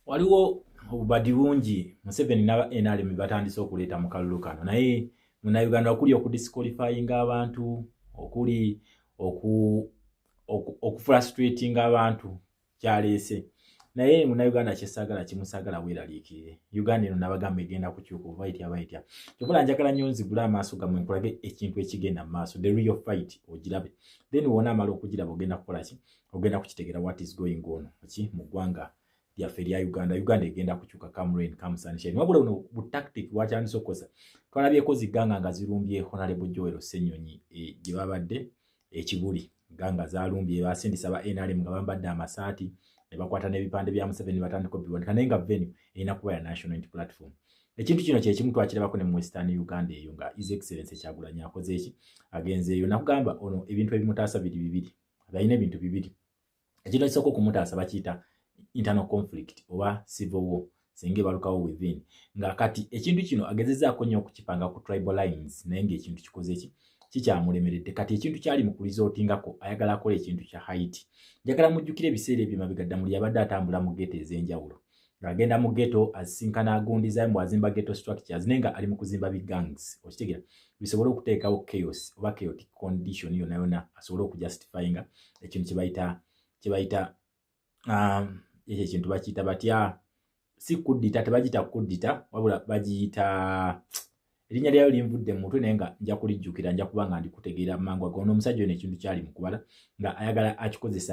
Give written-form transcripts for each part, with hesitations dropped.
waliwo obubadi bungi Museveni n'aba NRM batandise okuleeta mu kalulu kano naye Munnayuganda okuli okudisqualifyinga abantu okuli okufrustrating abantu kyaleese naye Munnayuganda kyesagala kimusagala weeraliikirire Uganda eno nabagamba egenda kukyuka oba itya kyokkola njagala nnyo nzigula amaaso gammwe nkulage ekintu ekigenda mu maaso the real fight ogirabe then wona amala okugiraba ogenda kukola ki ogenda kukitegera what is going on mu ggwanga lyaffe erya Uganda egenda kukyuka come rain come sunshine wabula uno bu tactic wakyandise okukosa twalabyeko ziganga nga zirumbye Honorable Joel Ssenyonyi gye babadde ekibuli ganga zalumbye basindisa ba NRM nga bambadde amasaati ne bakwata n'ebipande bya Museveni batandika biwandika naye nga venue erina kuba ya national unity platform ekintu kino kye kimu twakirabako ne mu Western Uganda eyo nga His Excellency Kyagulanyi akoze eki agenzeeyo nakugamba ono ebintu ebimutaasa bibiri balina ebintu bibiri ekintu ekisooka okumutaasa bakiyita internal conflict oba civil war singe balukawo within nga kati ekintu kino agezezaako nnyo okukipanga ku tribal lines naye ng'ekintu kikoze ki kikyamulemeredde kati ekintu kyali mu kulizotingako ayagala akola ekintu kya Haiti njagala mujjukire ebiseera ebyo mabega muli yabadde atambula mu ghetto ez'enjawulo ng'agenda mu ghetto asisinkana agundiza mbu azimba ghetto structures naye nga ali mu kuzimba big gangs okitegera bisobole okuteekawo chaos oba chaotic condition yonna asobole okujustifyinga ekintu kyebayita ekyo ekintu bakiyita batya si kuddita tebagita kuddita wabula bagiyita erinnya lyayo linvudde mu mutwe naye nga nja kulijjukira nja kuba nga ndikutegeera mangu ago omusajja ono ekintu kyali mu kubala nga ayagala akikozesa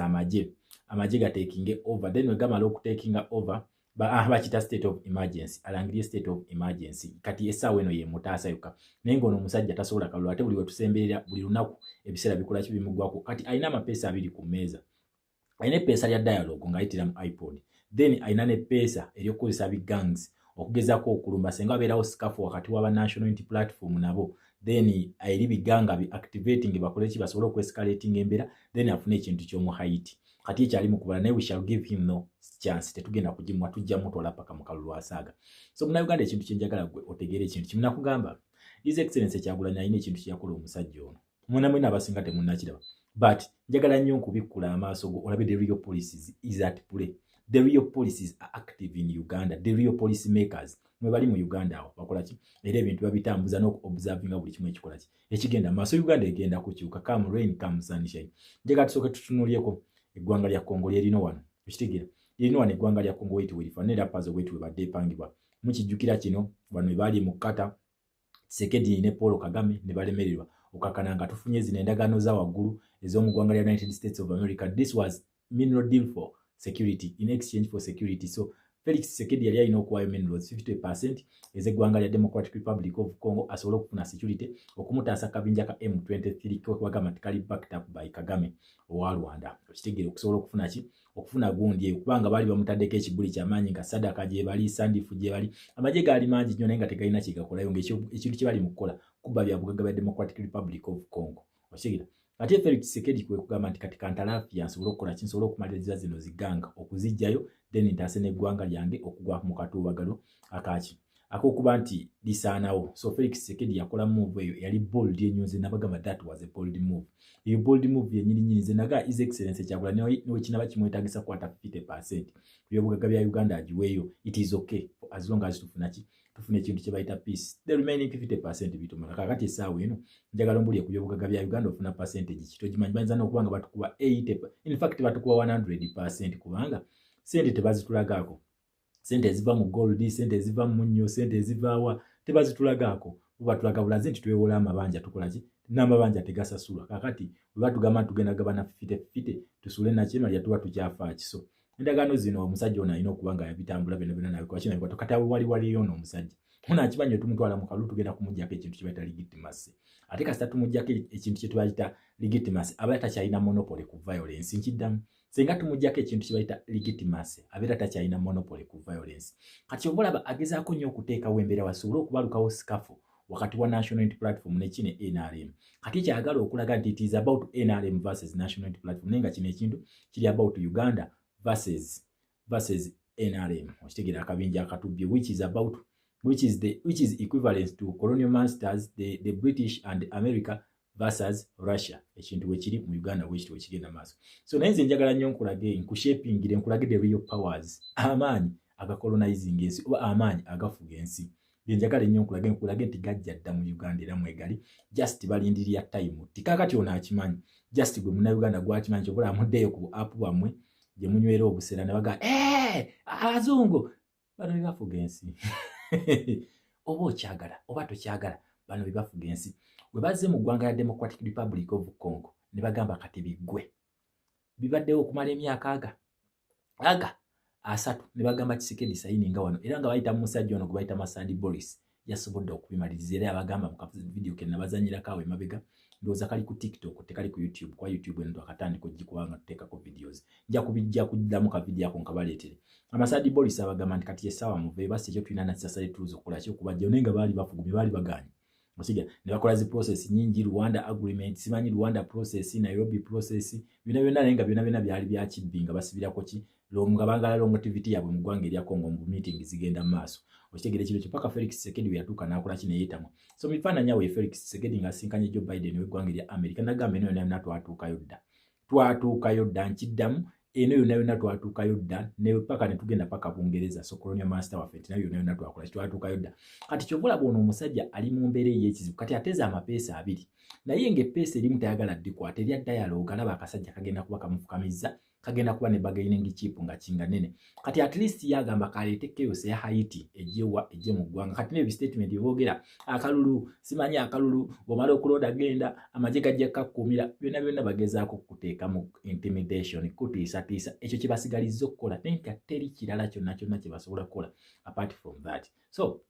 amagye gateekinge over then we gamala okuteekinga over bakita state of emergency alangirye state of emergency kati essaawa eno ye mutaasa yokka naye ng'ono omusajja tasobola kalulu ate buli we tusemberera buli lunaku ebiseera bikola kibimuggwako kati alina amapeesa abiri ku mmeeza alina eppeesa lya dialogue ng'ayitira mu iPod then alina n'eppeesa ery'okukozesa big gangs okugezaako okulumba senga wabeerawo sikafu wakati w'aba national unity platform nabo then eri biganga bi-activating bakole ki basobole okwescalating embeera then afune ekintu ky'omu Haiti kati ekyali mu kubala naye we shall give him no chance tetugenda kugimuwa tujja mutwala paka mu kalulu asaaga so Munnayuganda ekintu kye njagala gwe otegeere ekintu kimuna kugamba His Excellency Kyagulanyi alina ekintu kyeyakola omusajja ono mwena abasinga temunnakiraba but njagala nnyo nkubikkula amaaso go olabe the real policies is at play the real policies are active in Uganda the real policy makers mwe bali mu Uganda awo bakola ki era ebintu babitambuza n'okuobservinga buli kimu ekikola ki ekigenda maaso Uganda egenda kukyuka come rain come sunshine njagala tusooke tutunuulyeko eggwanga lya Congo lyerino wano ekitegeera lyerino wano eggwanga lya Congo wetu werifa ne rapazo wetu webadde epangibwa mukijjukira kino bano baali mu Kata Tshisekedi ne Paul Kagame ne balemererwa okakana nga tufunye zino endagaano za waggulu ez'omu ggwanga lya United States of America this was mineral deal for security in exchange for security so Felix Tshisekedi yali alina okuwaayo minerals 50% ez'eggwanga lya Democratic Republic of Congo asobole okufuna security okumutaasa kabinja ka M23 kwebagamba nti kali backed up by Kagame owa Rwanda okitegeera okusobola okufuna ki okufuna gundi eyo kubanga baali bamutaddeko ekibuli ky'amaanyi nga Sadaka gye bali Sandifu gye bali amagye gaali mangi nnyo naye nga tegalina kigakolayo ng'ekintu kye bali mu kukola kuba bya bugagga bya Democratic Republic of Congo okitegeera ate Felix Tshisekedi kwe kugamba nti kati kantalafiya nsobola okukola ki nsobola okumaliriza zino ziganga okuzijjayo then ntaase n'eggwanga lyange okugwa mu katuubagalo akaki ak'okuba nti lisaanawo so Felix Tshisekedi yakola move eyo yali bold enyuze nabagamba that was a bold move eyo bold move yennyini nze naga His Excellency Kyagulanyi niwe kinaba kimwetaagisa kwata 50% by'obugagga bya Uganda agiweeyo it is okay as long as tufuna ekintu kye bayita peace the remaining 50% bitumala kakati essaawa eno njagala mbulye ku by'obugagga bya Uganda ofuna percentage ki togimanyi bayinza n'okuba nga batukuba 80 in fact batukuba 100% kubanga sente tebazitulagaako sente eziva mu gold sente eziva mu nnyo sente ezivaawa tebazitulagaako batulaga bulazi nti twewola amabanja tukola ki n'amabanja tegasasulwa kakati bwe batugamba tugenda gabana 50 tusule nakino lya tuba tukyafa kiso endagaano zino omusajja ono alina okuba nga yabitambula byonna nabikola kino bikwato kati waliyo ono omusajja ono akimanyi tumutwala mu kalulu tugenda kumuggyako ekintu kye bayita legitimacy ate kasita tumuggyako ekintu kye tubayita legitimacy aba takyalina monopoly ku violence nkiddamu senga tumuggyako ekintu kye bayita legitimacy abeera takyalina monopoly ku violence kati obalaba agezaako nnyo okuteekawo embeera wasobole okubalukawo sikafu wakati wa National Unity Platform ne kino NRM kati kyagala okulaga nti it is about NRM versus National Unity Platform nenga kino ekintu kiri about Uganda versus NRM okitegeera akabinja akatubye which is equivalent to colonial masters the British and America versus Russia ekintu wekiri mu Uganda wekiri wekigenda maaso so naye nze njagala nnyo nkulage nkushapingire nkulage the real powers amaanyi agacolonizing ensi oba amaanyi agafuga ensi yenjagala ennyo nkulage nti gajja dda mu Uganda era mwegali just balindirira time tikakati ono akimanyi just gwe munnayuganda gwakimanyi kyobola amuddeyo ku app bwammwe gye munywera obusera ne baga abazungu bano bye bafuga ensi oba okyagala oba tokyagala bano bye bafuga ensi bwe bazze mu ggwanga ya Democratic Republic of Congo ne bagamba kati biggwe bibaddewo okumala emyaka aga asatu ne bagamba Tshisekedi sayininga wano era nga bayita musajja ono gwe bayita Masandi Boris yasobodde okubimaliriza era abagamba mu video ke nabazanyirako awo emabega ndowooza kali ku TikTok tekali ku YouTube kwa YouTube eno twakatandika ogikubanga tuteekako videos nja kubijja kuddamu ka video ako nkabaleetere Masandi Boris abagamba nti kati yesawa muve basi ekyo tulina nasasale tuzo okukola kyo kubajja nenga baali bafugumye baali baganye osiga ne bakola zi process nyingi Rwanda agreement simanyi Rwanda process Nairobi process byonna nenga byonna byali bya kibbinga basibirako ki longa bangala longevity yabwe mu ggwanga erya Congo mu meeting zigenda maaso okitegere kino kyopaka Felix Tshisekedi yatuuka n'akola kino yeetamu so mifaananyi awo Felix Tshisekedi ng'asinkanye Joe Biden w'eggwanga erya America nagamba eno yonna twatuukayo dda nkiddamu eno yonna twatuukayo dda ne paka ne tugenda paka Bungereza so colonial master waffe nti nayo yonna twakola twatuukayo dda kati kyovula bw'ono omusajja ali mu mbeera ey'ekizibu kati ateza amapeesa abiri naye ng'eppeesa erimu tayagala ddikwata erya dialogue alaba akasajja kagenda kuba kamufukamiza kagenda kuba ne bargaining chip nga kinga nene kati at least yagamba kaleete chaos ya Haiti ejje mu ggwanga kati ne statement yogera akalulu simanyi akalulu bw'omala okuloda agenda amagye gajja kakkumira byonna bagezaako kuteeka mu intimidation kutiisa ekyo kye basigalizza okukola nenka teri kirala kyonna kye basobola kukola apart from that so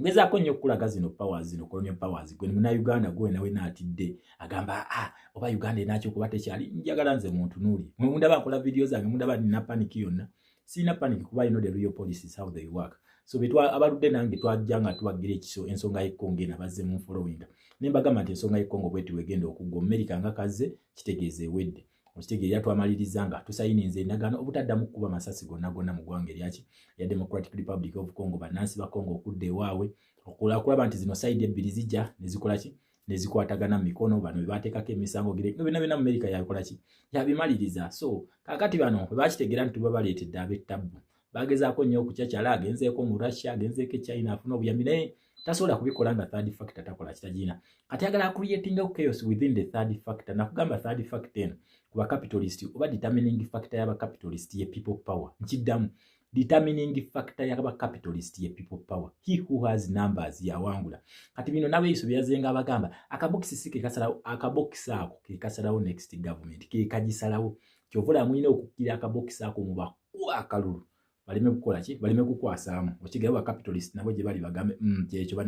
ngezaako nnyo okulaga zino powers zino colonial powers gwe munnayuganda gwe nawe naatidde agamba oba Uganda enakyo kuba tekyali njagala nze muntu nuuli mwe mundaba nkola video zange mundaba nina panic yonna sina panic kuba you know the real policies how they work so betwa abaludde nange twajja nga tuwagira ekiso ensonga y'Ekongo ena bazze mu following nembagamba nti ensonga y'Ekongo bweti wegenda okugwa America nga kaze kitegeeze wedde okitegeera twamaliriza nga tusayininze endagaano obutaddamu kuba masasi gonna mu ggwanga eryaki ya Democratic Republic of Congo bannansi ba Congo okudda ewaabwe okulaba nti zino side ebbiri zijja nezikola ki nezikwatagana mu mikono bano bebateekako emisango byonna mu America yakola ki yabimaliriza so kakati bano bwe bakitegeera nti tuba baleetedde ab'ettabbu bagezaako nnyo okucakyala agenzeeko mu Russia agenzeeko China afuna obuyambi naye tasobola kubikola nga third factor takola kitagina kati agala creating chaos within the third factor nakugamba third factor eno kuba capitalist oba determining factor y'aba capitalist ye people power nkiddamu determining factor y'aba capitalist ye people power he who has numbers yawangula kati bino nawe iso byazenga abagamba akabokisi sike kasalawo akabokisi ako ke kasalawo next government ke kagisalawo kyovula mwine okukira akabokisi ako mu bakuwa akalulu balime kukola ki balime kukwasaamu okigayo ba capitalist nabo gye bali bagambe kyekyo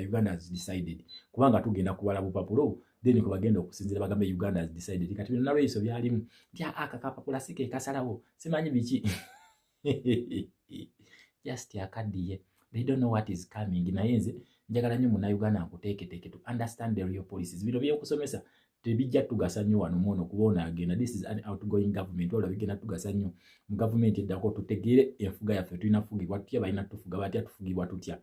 Uganda has decided kubanga tugenda kubala bupapulo then ko bagenda okusinzira bagambe Uganda has decided kati bino nawe iso byalimu tya akakapapula sike kasalawo simanyi biki just yakadiye they don't know what is coming nayenze njagala nnyo munnayuganda nkuteeketeeke to understand the real policies bino byokusomesa tebijja tugasa nnyo wano muno kubona agenda this is an outgoing government wala bigenda tugasa nnyo mu government eddako tutegeere enfuga yaffe tulina fugibwa tutya balina tufuga batya tufugibwa tutya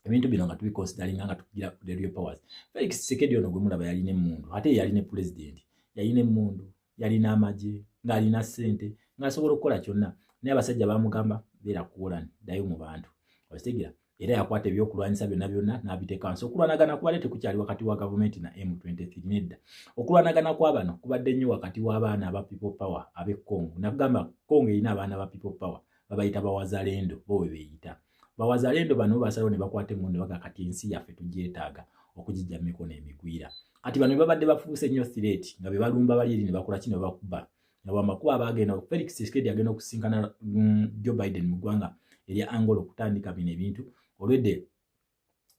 ebintu bino nga tubiconsidering nga tukugira the real powers Felix Tshisekedi ono gwe mulaba yalina emmundu ate yalina president yalina emmundu yalina amagye ng'alina ssente ng'asobola okukola kyonna naye abasajja bamugamba beera kuwolani ddayo mu bantu okitegera era yakwata ebyokulwanyisa byonna n'abiteeka wansi okulwanagana kubadde tekukyali wakati wa gavumenti na M23 nedda okulwanagana kw'abano kubadde nnyo wakati w'abaana aba people power ab'e Congo nakugamba Congo erina abaana ba people power babayita bawazalendo bo we beeyita bawazalendo bano basalawo ne bakwata emmundu baga kati ensi yaffe tugyetaaga okugijja mu mikono emigwira kati bano babadde bafuuse nnyo threat nga be balumba bali eri ne bakola kino bakuba nabamakuba abagenda Felix Tshisekedi agenda okusinkana Joe Biden mu ggwanga erya Angola okutandika bino ebintu olwedde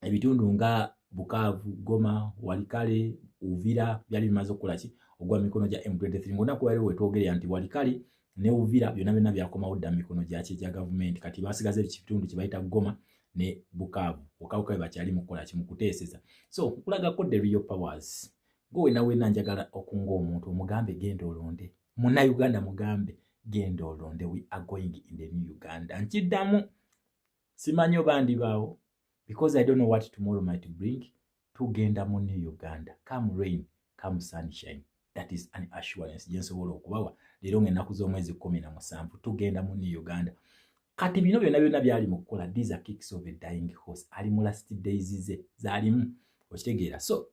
ebitundu nga Bukavu, Goma, Walikale, Uvira byali bimaze okukola ki ogwa mikono gya M23 ngonaku waliwo wetwogerera nti Walikale ne Uvira byonna byakomawo dda mikono gya gavumenti kati basigaze ekitundu kye bayita Goma ne Bukavu okawuka bakyali mu kukola ki mu kuteeseza so kulagako the real powers gowe nawe nanjagala okunga omuntu omugambe genda olonde munnayuganda mugambe genda olonde we are going in the new Uganda nkiddamu simanyi oba ndibaawo because I don't know what tomorrow might bring tugenda mu new Uganda come rain come sunshine that is an assurance gye nsobola okubawa leero ng'ennaku z'omwezi 17 tugenda mu new Uganda kati bino byonna byali mu kukola these are kicks of a dying horse ali mu last days ze zalimu okitegeera. So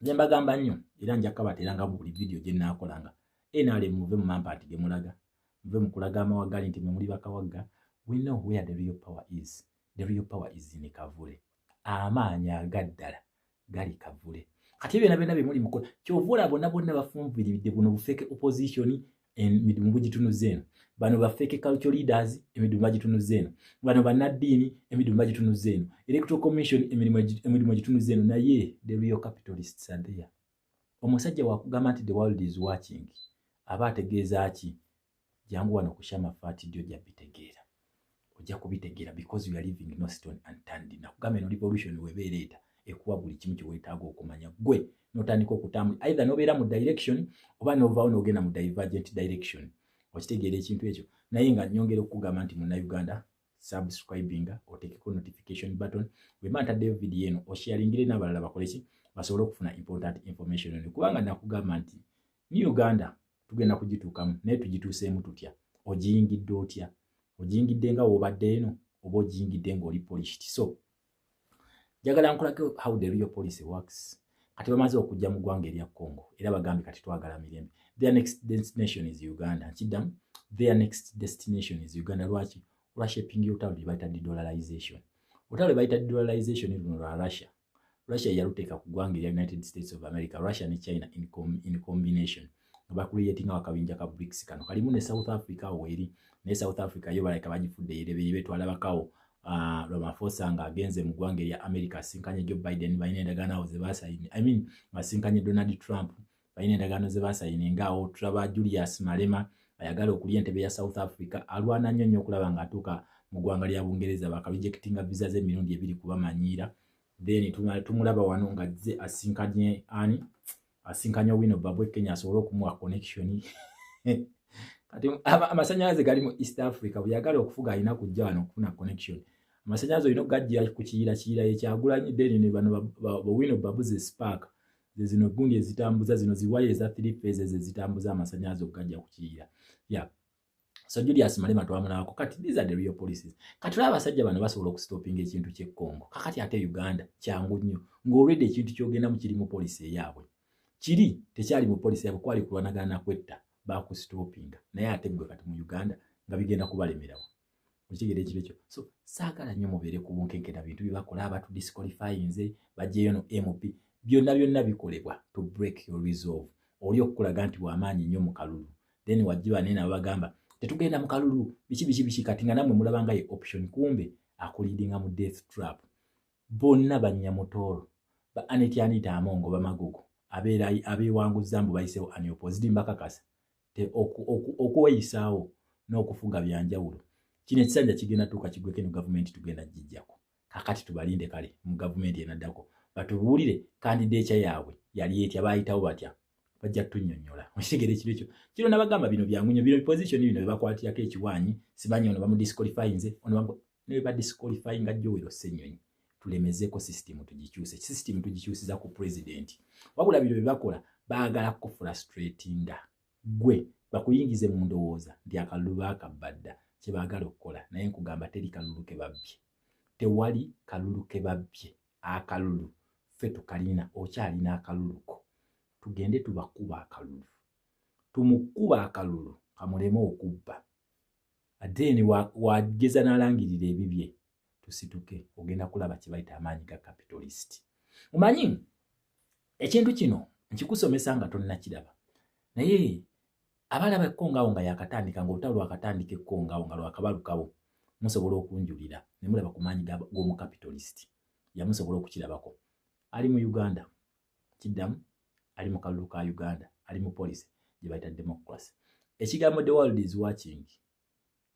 nze mbagamba nnyo era nja kubateeranga mu buli video gye nnaakolanga NRM muve mu mampaati ge mulaga muve mu kulaga amawagali nti mwe muli bakawagga. We know where the real power is. The real power is in Kavule. Amaanyi agaddala gali Kavule. Kati byonna bye muli mu kukola kyovula bonna bafumbiridde buno bufeke opposition emidumu bagitunuza eno, bano bafeke cultural leaders emidumu bagitunuza eno, bano bannaddiini emidumu bagitunuza eno, electoral commission emidumu bagitunuza eno, naye the real capitalists are there. Omusajja wakugamba nti the world is watching aba ategeeza ki? Jangu wano kushama fati dio ja bitegeera. Ojja kubitegeera because we are living no stone unturned. Nakugamba eno revolution webeereeta ekuwa buli kimu kyewetaaga okumanya gwe notandika okutambula either nobeera mu direction oba novaawo n'ogenda mu divergent direction. Okitegeera ekintu ekyo. Naye nga nyongera okugamba nti Munnayuganda subscribing oteekeko notification button wemba ntaddeyo video eno osharingire n'abalala bakole ki basobole okufuna important information eno kubanga nakugamba nti ni Uganda tugenda kugituukamu naye tugituuseemu tutya? Ogiyingidde otya? Ogiyingidde nga w'obadde eno oba ogiyingidde ng'oli polished? So njagala nkolako how the real policy works. Kati bamaze okujja mu ggwanga erya Congo era bagambye kati twagala mirembe. Their next destination is Uganda. Nkiddamu, their next destination is Uganda. Lwaki? Olwashaping olutalo lwe bayita de-dollarization. Olutalo lwe bayita de-dollarization luno lwa Russia. Russia yaluteeka ku ggwanga erya United States of America, Russia ne China in combination. Bakreating akabinja ka BRICS kano kalimu ne South Africa weri ne South Africa yo baleka bagifudde yerebeye betwala bakawo Ramaphosa nga agenze mu ggwanga erya America asinkanye Joe Biden balina endagaano ze basayini. I mean asinkanye Donald Trump balina endagaano ze basayini ngaawo tulaba Julius Malema ayagala okulya entebe ya South Africa alwana nnyo okulaba nga atuuka mu ggwanga lya Bungereza bakarejectinga visa ze emirundi 2 kubamanyiira. Then tumulaba wano nga ze asinkanye ani asinkanya wino babwe Kenya asobola okumuwa connection. Kati amasanyalaze gali mu East Africa buyagala okufuga alina kujja wano okufuna connection. Amasanyalaze olina okugajjira ku kiyira ekyagulanyi deni ne bano wino babuze spark zino gundi ezitambuza zino ziwaya eza 3 phases ezitambuza amasanyalaze okugajja ku kiyira. Yeah. So Julius Malema twamunako kati these are the real policies. Kati laba abasajja bano basobola okustopinga ekintu kye Congo. Kakati ate Uganda kyangu nnyo. Ng'already ekintu kyogenda mu kiri mu policy yaabwe. Kiri tekyali mu policy yabwe kwali kulwanagana na kwetta bakustopinga naye ate gwe kati mu Uganda nga bigenda kubalemerawo. Mukigere ekiro ekyo. So saagala nnyo mubeere ku bunkenkera bintu bibakola abatu disqualifying nze bajjeyo no MP byonna bikolebwa to break your resolve. Oli okulaga nti w'amaanyi nnyo mu kalulu. Then wajjiba nena bagamba tetugenda mu kalulu biki kati nga namwe mulabanga ye option kumbe akuleadinga mu death trap. Bonna banyamutoro ba Aneti Amongo bamagugu abeewanguza mbu bayisewo ani opposite mbakakasa te okuweyisaawo n'okufuga byanjawulo. Kino ekisanja kigenda tuuka kigweko eno gavumenti tugenda gijjako. Kakati tubalinde kale mu gavumenti enaddako batubuulire candidature yaabwe yali etya baayitawo batya bajja tunnyonnyola. Okitegeera ekiro ekyo kiro nabagamba bino byangunyo bino position bino bebakwatirako ekiwaanyi simanyi ono bamudisqualifying nze ono ne badisqualifying nga Joel Ssennyonyi. Tulemezeko system tugikyuse. System tugikyusiza ku president. Wabula bino bibakola baagala ku frustratinga. Gwe bakuyingize mu ndowooza ndi akalulu bakabadda kye baagala okukola naye nkugamba teri kalulu ke babbye. Tewali kalulu ke babbye. Akalulu ffe tukalina okyalina akaluluko. Tugende tubakuba akalulu. Tumukuba akalulu kamuleme okubba. Adeni wageza n'alangirira ebibye. Tusituke ogenda kulaba kye bayita amaanyi ga capitalist. Omanyi ekintu kino nkikusomesa nga tonnakiraba. Naye abalaba ekkongawo nga yakatandika ng'olutalo lwakatandika ekkongawo nga lwakabalukawo musobola okunjulira ne mulaba ku maanyi g'omu capitalist. Yamusobola okukirabako. Ali mu Uganda. Kiddamu ali mu kalulu ka Uganda. Ali mu policy gye bayita democracy. Ekigambo the world is watching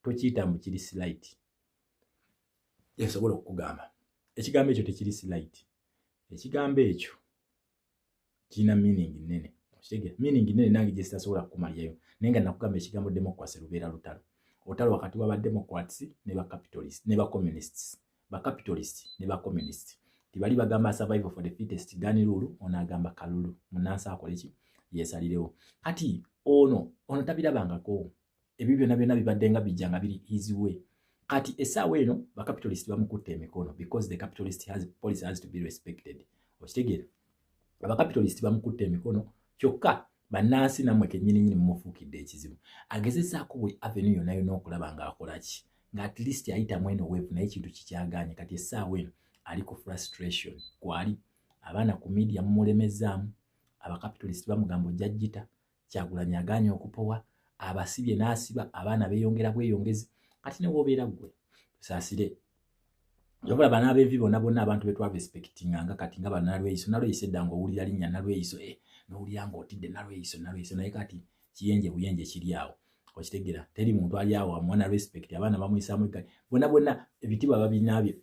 tokiyita mbu kiri slight. Esobola okugamba ekigambo ekyo tekiri slight. Ekigambo ekyo kina meaning nene. Okitegeera meaning nene nange gye sitasobola kumalyayo naye nga nakugamba ekigambo democracy lubeera lutalo. Olutalo wakati w'aba democrats ne ba capitalists ne ba communists. Ba capitalists ne ba communists. Tibali bagamba survival for the fittest gani lulu ono agamba kalulu. Munansi akole ki? Yeesalirewo. Kati ono tabirabangako. Ebyo byonna bibadde nga bijja nga biri his way. kati essaawa eno bakapitalist bamukutte emikono because the capitalist policy has to be respected. Okitegeera abakapitalist bamukutte emikono kyokka bannansi nammwe kennyini mumufuukidde ekizibu. Agezesaako buli avenue yonna yonna okulaba ng'akola ki nga at least ayitamu eno wave naye ekintu kikyagaanye. Kati essaawa eno ali ku frustration kwali abaana ku media mumulemezaamu, abakapitalist bamugamba ojja jjita, Kyagulanyi agaanye okupowa, abasibye n'asiba, abaana beeyongera bweyongezi. Kati ne bw'obeera ggwe tusaasire yobula bana abeevi bonna abantu be twabespektinganga kati nga banalweyiso nalweyiso edda ng'owulira linnya nalweyiso n'owulira ng'otidde nalweyiso naye kati kiyenje buyenje kiri awo. Okitegeera teri muntu ali awo amwana respect, abaana bamuyisaamu ekali bonna ebitibwa babinaabye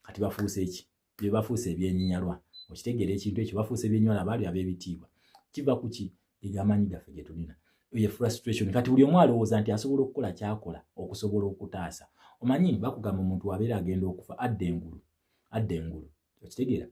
kati bafuuse eki bye bafuuse ebyenyinyalwa. Okitegeera ekintu ekyo bafuuse ebyenyinyalwa abaali ab'ebitiibwa kiva ku ki egamanyi gaffe ge tulina ye frustration. Kati buli omu alowooza nti asobola okukola kyakola okusobola okutaasa. Omanyi bakugamba omuntu wabeera agenda okufa adda engulu. Okitegeera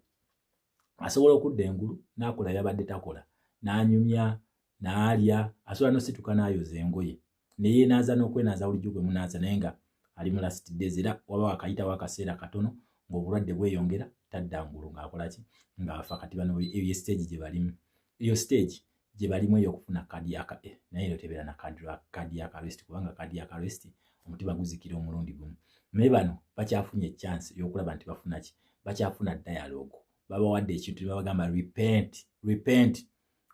asobola okudda engulu n'akola yabadde takola, n'anyumya n'alya, asobola n'osituka n'ayoza engoye naye naaza n'okwenaaza bulijjo gwe munaaza naye nga ali mu last days era waba wakayitawo akaseera katono ng'obulwadde bweyongera tadda ngulu ng'akola ki ng'afa. Kati bano eyo stage gye balimu, eyo stage gye balimu ey'okufuna cardiac naye yo tebeera na cardiac arrest kubanga cardiac arrest omutima guzikira omulundi gumu. Naye bano bakyafunye chance y'okulaba nti bafuna ki, bakyafuna dialogue, babawadde ekintu babagamba repent.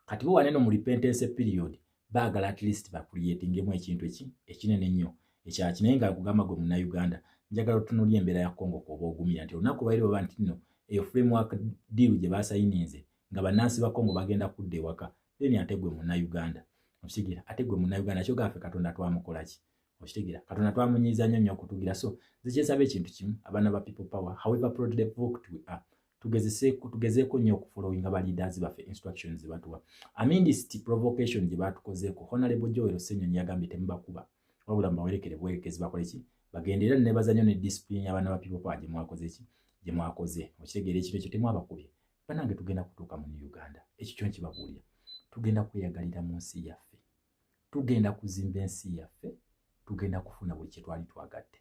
Kati bo waneno mu repentance period baagala at least bakuliyetingemu ekintu ekinene ennyo ekyaki. Naye nga kugamba gwe Munnayuganda njagala otunuulya embeera ya Congo kwoba ogumira nti olunaku baire baba nti nno eyo framework deal gye basayininze nga bannansi ba Congo bagenda kudda ewaka, then ate gwe Munnayuganda okitegeera, ate gwe Munnayuganda kyo gaffe Katonda twamukola ki okitegeera, Katonda twamunyiiza nnyo okutugira. So nze kyensaba ekintu kimu abaana ba people power, however provoked we are, tugezeeko nnyo okufollowinga ba leaders baffe instructions ze batuwa. Amidst provocation gye batukozeeko, Honorable Joel Ssenyonyi yagambye temubakuba wabula mbawerekere buwerekezi bakole ki bagendera ne bazanyo ne discipline abaana ba people power gye mwakoze okitegeera ekintu ekyo temwabakubye. Banange tugenda kutuuka mu Uganda, ekyo kyo nkibabuulira, tugenda kweyagalira mu nsi yaffe, tugenda kuzimba ensi yaffe, tugenda kufuna buli kye twali twagadde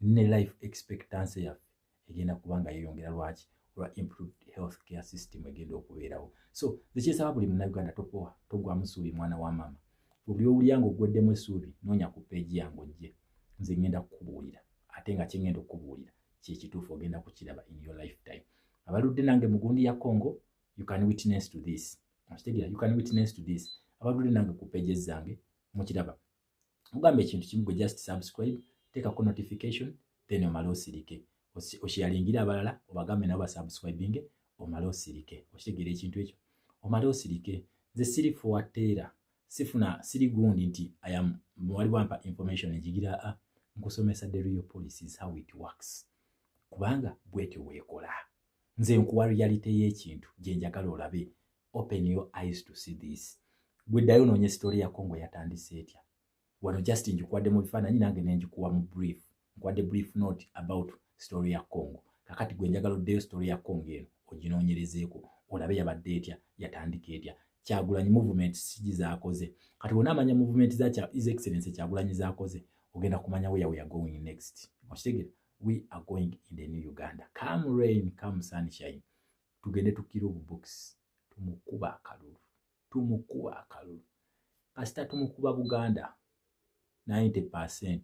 ne life expectancy yaffe egenda kubanga yeeyongera. Lwaki? Olwa improved health care system egenda okubeerawo. So zekyesaba buli Munnayuganda topowa, togwamu ssuubi mwana wa mama. Buli owulira ng'oggweddemu essuubi noonya ku peegi yange ojje, nze ngenda kukubuulira ate nga kye ngenda okubuulira kyekituufu ogenda kukiraba in your lifetime. Abaludde nange mu gundi ya Congo, you can witness to this. Okitegeera, you can witness to this. Abaludde nange ku pages zange mukiraba. Mugamba ekintu kimu gwe just subscribe, teekako notification, then omale osirike. Osharingira abalala obagambe nabo basubscribinge omale osirike. Okitegeera ekintu ekyo omale osirike. Nze siri forward siri gundi nti wali wampa information ejigira nkusomesa the real policies how it works. Kubanga bwetyo weekola. Nze nkuwa reality y'ekintu gye njagala olabe. Open your eyes to see this. Gwe ddayo noonye story ya Congo yatandise etya. Wano just njikuwadde mu bifaananyi nange ne njikuwa mu brief. Nkuwadde brief note about story ya Congo. Kakati gwe njagala oddeyo story ya Congo eno oginoonyerezeeko olabe yabadde etya, yatandika etya. Kyagulanyi movement sigi zaakoze. Kati wonna amanya movement za His Excellency Kyagulanyi zaakoze ogenda kumanya where we are going next. Okitegeera, we are going in the new Uganda. Come rain, come sunshine. Tugende tukira obubox. Tumukuba akalulu. Kasita tumukuba Buganda 90%.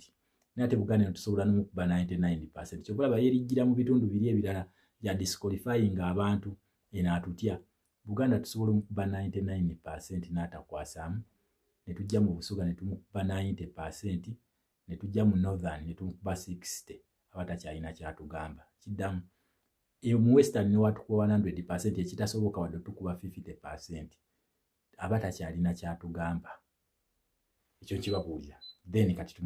Nate Buganda tusobola n'omukuba 99%. Kyobulaba yerijjira mu bitundu biri ebirala ya disqualifying abantu enatutya. Buganda tusobola omukuba 99% n'atakwasaamu. Ne tujja mu Busoga ne tumukuba 90%. Ne tujja mu Northern ne tumukuba 60%. Abatakyalina kyatugamba. Kiddamu. Mu Western ne watukuba 100%, ekitasoboka wadde tukuba 50%. Abatakyalina kyatugamba. Ekyo kibabuulira. Then kati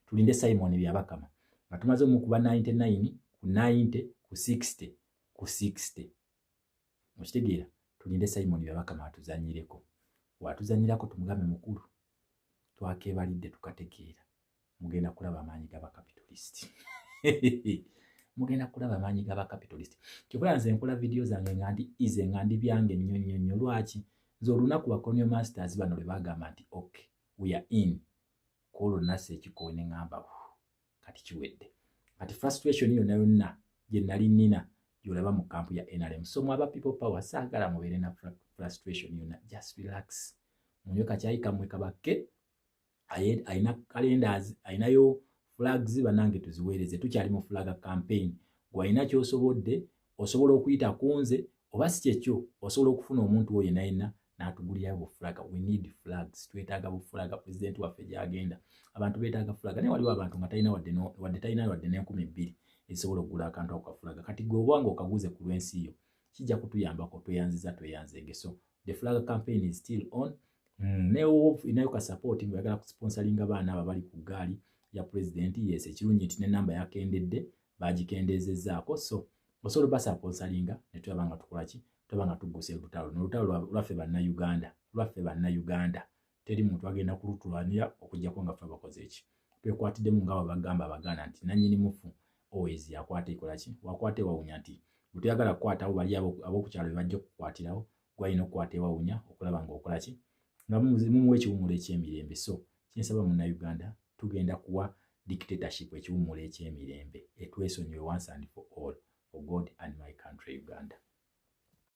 tulinde Simon Byabakama. Nga tumaze omukuba 99 ku 90 ku 60 ku 60. Okitegeera, tulinde Simon Byabakama atuzanyireko. Watuzanyirako tumugambe mukulu. Twakebalidde tukatekeera. Mugenda kulaba amaanyi g'abakapitalist. Mugenda kulaba amaanyi g'abakapitalist. Kyokka nze nkola video zange nga ndi byange nnyo. Lwaki? Nze olunaku ba Colonial Masters bano lwe bagamba nti okay, we are in. Kolo nase ekikowe ne ngamba kati kiwedde. Kati frustration yonna gye nali nnina gy'olaba mu kampu ya NRM. So mwaba people power saagala mubeere na frustration yonna. Just relax. Munywe kacaayi kammwe kabakke. Ayina calendars, ayinayo flags bannange tuziweereze. Tukyali mu flag campaign. Gw'ayina ky'osobodde, osobola okuyita ku nze, oba si kyekyo osobola okufuna omuntu oyo yenna n'atugulirayo bufulaga. We need flags. Twetaaga bufulaga. President waffe gy'agenda, abantu beetaaga fulaga. Naye waliwo abantu nga talina wadde n'2,000 ezisobola okugula akantu ako kafulaga. Kati gwe oba nga okaguze ku lw'ensi yo kijja kutuyambako, tweyanzege. So the flag campaign is still on. Inayo ka support ng'ayagala kusponsoringa baana abo bali ku ggaali ya president. Yes, ekirungi nti n'ennamba yakendedde bagikendeezezzaako. So osobola basponsoringa ne tulaba nga tukola ki, tulaba nga tugguse olutalo. N'olutalo lwaffe bannayuganda, teri muntu agenda kulutulwanira okuggyako nga ffe bakoze eki. Twekwatiddemu nga bagamba Abaganda nti nannyini mufu always yakwata ikola ki, wakwata ewawunya nti bwe tuyagala kukwatawo bali ab'okukyalo be bajja okukwatirawo, gwalina okukwata ewawunya okulaba ng'okola ki, nga mumuwa ekiwummulo eky'emirembe. So kinsaba Munnayuganda, tugenda kuwa dictatorship ekiwummulo eky'emirembe. Etwesonyiwe once and for all, for God and my country Uganda.